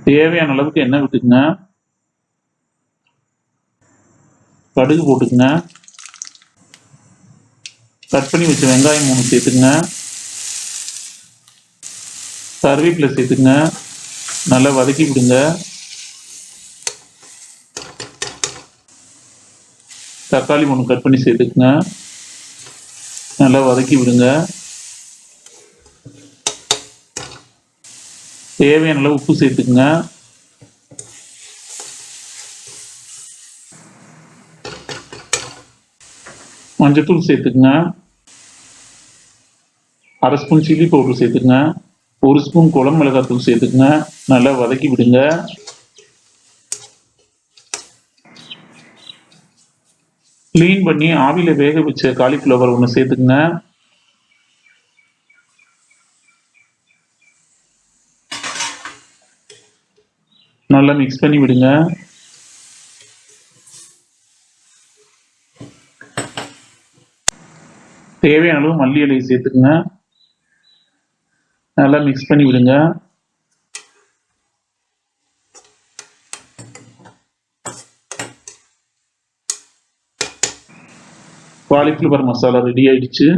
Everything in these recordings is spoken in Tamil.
தேவையான அளவுக்கு எண்ணெய் விட்டுக்குங்க. கடுகு போட்டுக்குங்க. கட் பண்ணி வச்ச வெங்காயம் 3 சேர்த்துக்குங்க. கருவேப்பிலை சேர்த்துக்குங்க. நல்லா வதக்கி விடுங்க. தக்காளி 1 கட் பண்ணி சேர்த்துக்குங்க. நல்லா வதக்கி விடுங்க. தேவையான அளவு உப்பு சேர்த்துக்குங்க. மஞ்சத்தூள் சேர்த்துக்குங்க. 1/2 ஸ்பூன் சில்லி பவுடர் சேர்த்துக்குங்க. 1 ஸ்பூன் குழம்பு மிளகாத்தூள் சேர்த்துக்குங்க. நல்லா வதக்கி விடுங்க. க்ளீன் பண்ணி ஆவியில வேக வச்ச காலிஃப்ளவர் 1 சேர்த்துக்குங்க. நல்லா மிக்ஸ் பண்ணி விடுங்க. தேவையான அளவு மல்லி இலையை சேர்த்துக்குங்க. நல்லா மிக்ஸ் பண்ணி விடுங்க. காலிஃப்ளவர் மசாலா ரெடி ஆயிடுச்சு.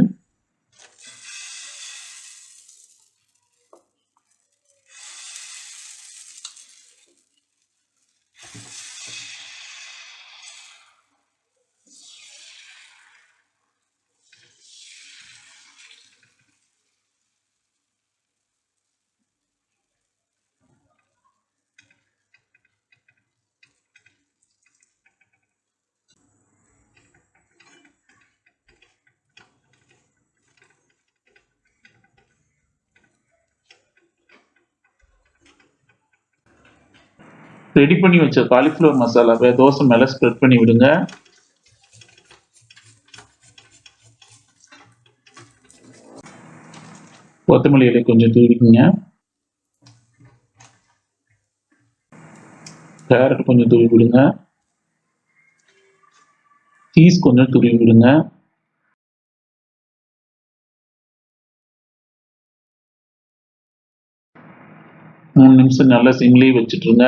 ரெடி பண்ணி வச்ச காலிஃப்ளவர் மசாலாவை தோசை மேல ஸ்ப்ரெட் பண்ணி விடுங்க. கொத்தமல்லி இலை கொஞ்சம் தூவிக்குங்க. கேரட் கொஞ்சம் தூவி விடுங்க. சீஸ் கொஞ்சம் தூவி விடுங்க. மூணு நிமிஷம் நல்லா சிம்லேயே வச்சுட்டுருங்க.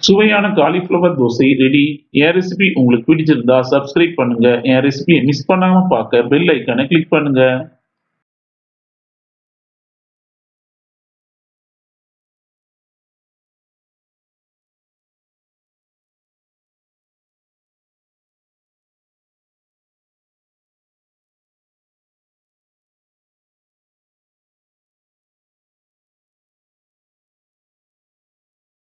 சுவையான காலிஃப்ளவர் தோசை ரெடி. என் ரெசிபி உங்களுக்கு பிடிச்சிருந்தா சப்ஸ்கிரைப் பண்ணுங்க. என் ரெசிபியை மிஸ் பண்ணாம பார்க்க பெல் ஐக்கானை கிளிக் பண்ணுங்க.